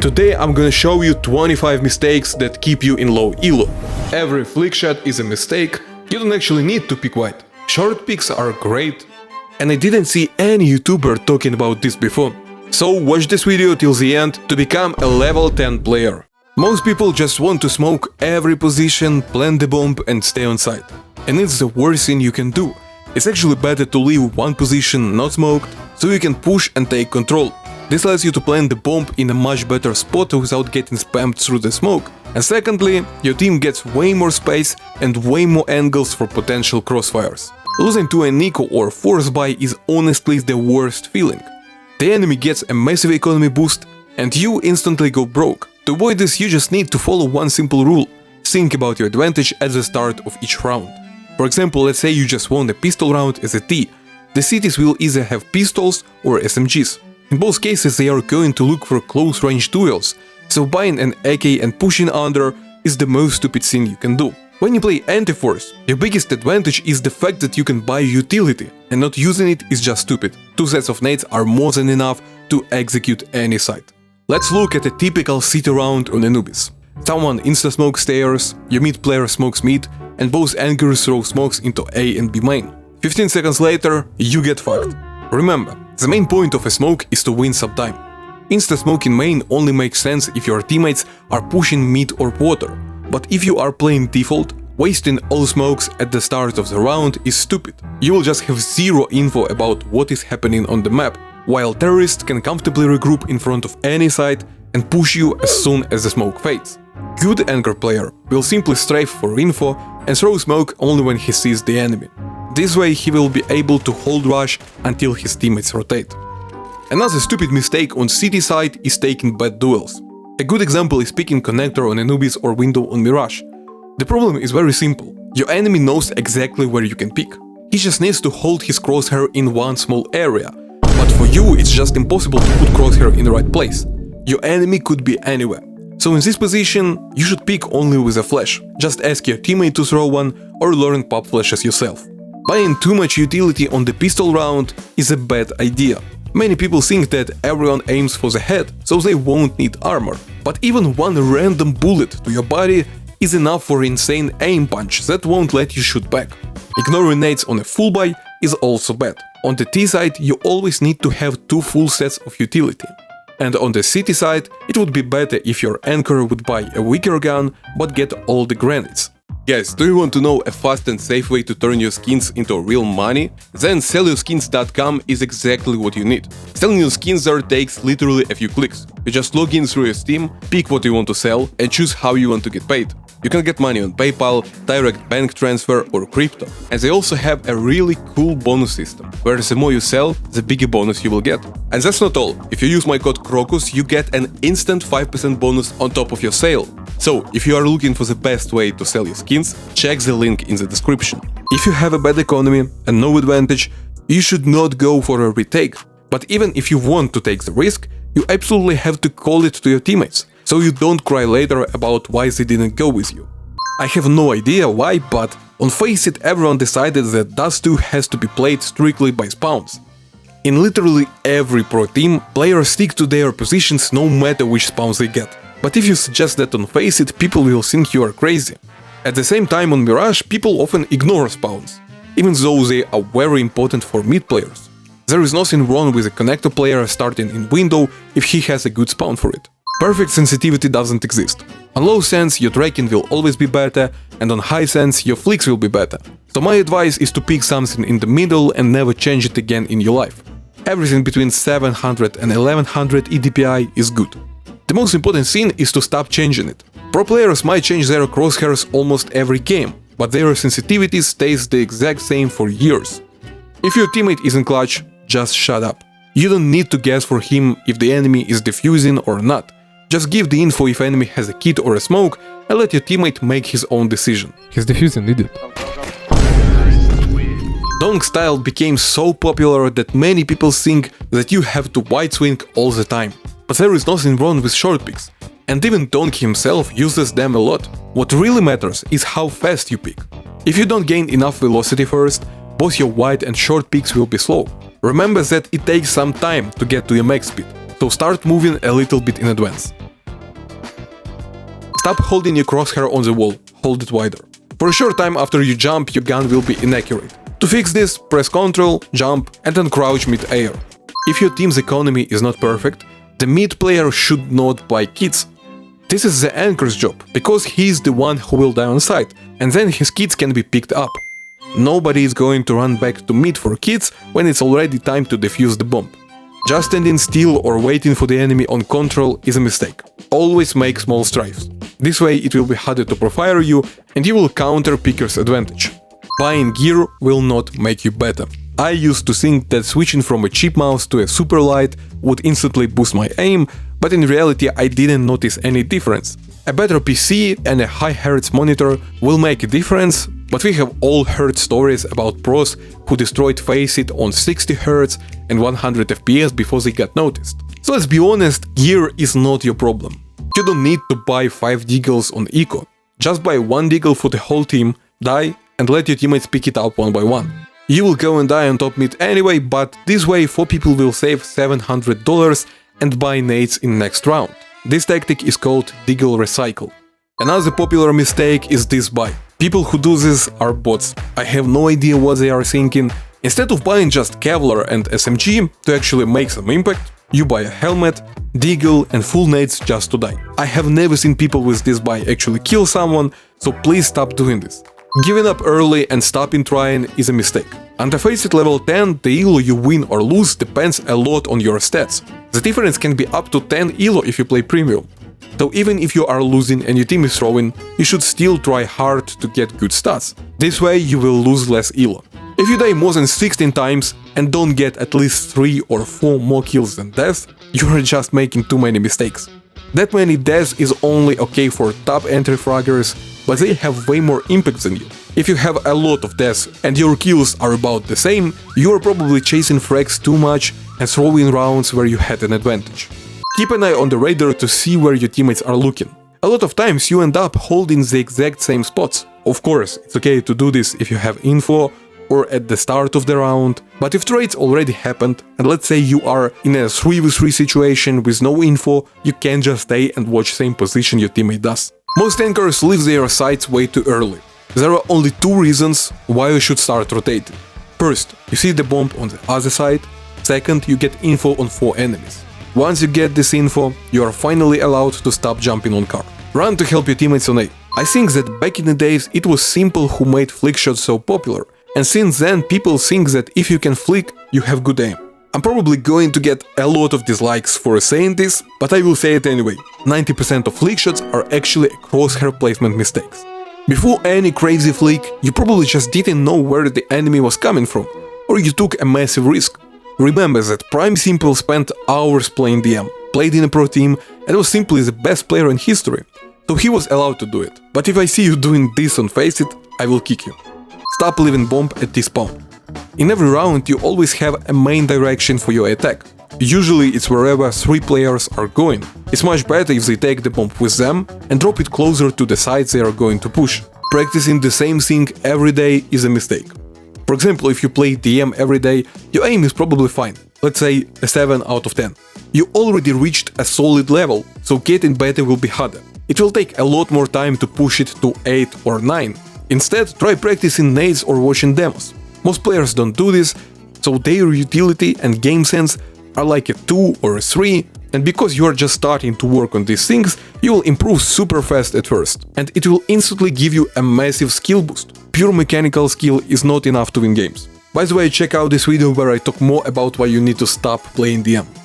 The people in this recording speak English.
Today I'm gonna show you 25 mistakes that keep you in low ELO. Every flick shot is a mistake, you don't actually need to pick wide. Short picks are great, and I didn't see any YouTuber talking about this before. So watch this video till the end to become a level 10 player. Most people just want to smoke every position, plant the bomb and stay on site. And it's the worst thing you can do. It's actually better to leave one position not smoked, so you can push and take control. This allows you to plant the bomb in a much better spot without getting spammed through the smoke. And secondly, your team gets way more space and way more angles for potential crossfires. Losing to a Nico or force buy is honestly the worst feeling. The enemy gets a massive economy boost and you instantly go broke. To avoid this, you just need to follow one simple rule. Think about your advantage at the start of each round. For example, let's say you just won a pistol round as a T. The cities will either have pistols or SMGs. In both cases they are going to look for close range duels, so buying an AK and pushing under is the most stupid thing you can do. When you play anti-force, your biggest advantage is the fact that you can buy utility, and not using it is just stupid. 2 sets of nades are more than enough to execute any site. Let's look at a typical city round on Anubis. Someone insta-smokes stairs, your mid player smokes mid, and both anchors throw smokes into A and B main. 15 seconds later, you get fucked. Remember, the main point of a smoke is to win some time. Insta-smoking main only makes sense if your teammates are pushing mid or water, but if you are playing default, wasting all smokes at the start of the round is stupid. You will just have zero info about what is happening on the map, while terrorists can comfortably regroup in front of any site and push you as soon as the smoke fades. Good anchor player will simply strafe for info and throw smoke only when he sees the enemy. This way he will be able to hold rush until his teammates rotate. Another stupid mistake on city side is taking bad duels. A good example is picking connector on Anubis or window on Mirage. The problem is very simple. Your enemy knows exactly where you can pick. He just needs to hold his crosshair in one small area. But for you it's just impossible to put crosshair in the right place. Your enemy could be anywhere. So in this position, you should pick only with a flash. Just ask your teammate to throw one or learn pop flashes yourself. Buying too much utility on the pistol round is a bad idea. Many people think that everyone aims for the head, so they won't need armor. But even one random bullet to your body is enough for insane aim punch that won't let you shoot back. Ignoring nades on a full buy is also bad. On the T side, you always need to have 2 full sets of utility. And on the city side, it would be better if your anchor would buy a weaker gun, but get all the grenades. Guys, do you want to know a fast and safe way to turn your skins into real money? Then sellyourskins.com is exactly what you need. Selling your skins there takes literally a few clicks. You just log in through your Steam, pick what you want to sell, and choose how you want to get paid. You can get money on PayPal, direct bank transfer or crypto. And they also have a really cool bonus system, where the more you sell, the bigger bonus you will get. And that's not all. If you use my code CROCUS, you get an instant 5% bonus on top of your sale. So, if you are looking for the best way to sell your skins, check the link in the description. If you have a bad economy and no advantage, you should not go for a retake. But even if you want to take the risk, you absolutely have to call it to your teammates, so you don't cry later about why they didn't go with you. I have no idea why, but on Faceit everyone decided that Dust 2 has to be played strictly by spawns. In literally every pro team, players stick to their positions no matter which spawns they get. But if you suggest that on Faceit, people will think you are crazy. At the same time on Mirage, people often ignore spawns, even though they are very important for mid players. There is nothing wrong with a connector player starting in window if he has a good spawn for it. Perfect sensitivity doesn't exist. On low sense your tracking will always be better, and on high sense your flicks will be better. So my advice is to pick something in the middle and never change it again in your life. Everything between 700 and 1100 EDPI is good. The most important thing is to stop changing it. Pro players might change their crosshairs almost every game, but their sensitivity stays the exact same for years. If your teammate isn't clutch, just shut up. You don't need to guess for him if the enemy is defusing or not. Just give the info if enemy has a kit or a smoke and let your teammate make his own decision. He's defusing, idiot. Donk style became so popular that many people think that you have to wide swing all the time. But there is nothing wrong with short picks, and even Donk himself uses them a lot. What really matters is how fast you pick. If you don't gain enough velocity first, both your wide and short picks will be slow. Remember that it takes some time to get to your max speed, so start moving a little bit in advance. Stop holding your crosshair on the wall, hold it wider. For a short time after you jump, your gun will be inaccurate. To fix this, press Ctrl, jump, and then crouch mid-air. If your team's economy is not perfect, the mid player should not buy kits. This is the anchor's job, because he's the one who will die on sight, and then his kits can be picked up. Nobody is going to run back to mid for kits when it's already time to defuse the bomb. Just standing still or waiting for the enemy on control is a mistake. Always make small strafes. This way it will be harder to profile you and you will counter picker's advantage. Buying gear will not make you better. I used to think that switching from a cheap mouse to a super light would instantly boost my aim, but in reality I didn't notice any difference. A better PC and a high hertz monitor will make a difference, but we have all heard stories about pros who destroyed Faceit on 60 Hz and 100 FPS before they got noticed. So let's be honest, gear is not your problem. You don't need to buy 5 deagles on eco. Just buy 1 deagle for the whole team, die, and let your teammates pick it up one by one. You will go and die on top mid anyway, but this way 4 people will save $700 and buy nades in next round. This tactic is called deagle recycle. Another popular mistake is this buy. People who do this are bots. I have no idea what they are thinking. Instead of buying just Kevlar and SMG to actually make some impact, you buy a helmet, deagle and full nades just to die. I have never seen people with this buy actually kill someone, so please stop doing this. Giving up early and stopping trying is a mistake. Under Faceit level 10, the ELO you win or lose depends a lot on your stats. The difference can be up to 10 ELO if you play premium. So even if you are losing and your team is throwing, you should still try hard to get good stats. This way you will lose less ELO. If you die more than 16 times and don't get at least 3 or 4 more kills than deaths, you are just making too many mistakes. That many deaths is only okay for top entry fraggers, but they have way more impact than you. If you have a lot of deaths and your kills are about the same, you are probably chasing frags too much and throwing rounds where you had an advantage. Keep an eye on the radar to see where your teammates are looking. A lot of times you end up holding the exact same spots. Of course, it's okay to do this if you have info or at the start of the round, but if trades already happened and let's say you are in a 3v3 situation with no info, you can't just stay and watch same position your teammate does. Most tankers leave their sites way too early. There are only 2 reasons why you should start rotating. First, you see the bomb on the other side. Second, you get info on 4 enemies. Once you get this info, you are finally allowed to stop jumping on car. Run to help your teammates on A. I think that back in the days it was Simple who made flick shots so popular, and since then people think that if you can flick, you have good aim. I'm probably going to get a lot of dislikes for saying this, but I will say it anyway. 90% of flick shots are actually crosshair placement mistakes. Before any crazy flick, you probably just didn't know where the enemy was coming from, or you took a massive risk. Remember that Prime Simple spent hours playing DM, played in a pro team, and was simply the best player in history, so he was allowed to do it. But if I see you doing this on Faceit, I will kick you. Stop leaving bomb at T-spawn. In every round you always have a main direction for your attack. Usually it's wherever 3 players are going. It's much better if they take the bomb with them and drop it closer to the sides they are going to push. Practicing the same thing every day is a mistake. For example, if you play DM every day, your aim is probably fine, let's say a 7 out of 10. You already reached a solid level, so getting better will be harder. It will take a lot more time to push it to 8 or 9. Instead, try practicing nades or watching demos. Most players don't do this, so their utility and game sense are like a 2 or a 3, and because you are just starting to work on these things, you will improve super fast at first, and it will instantly give you a massive skill boost. Pure mechanical skill is not enough to win games. By the way, check out this video where I talk more about why you need to stop playing DM.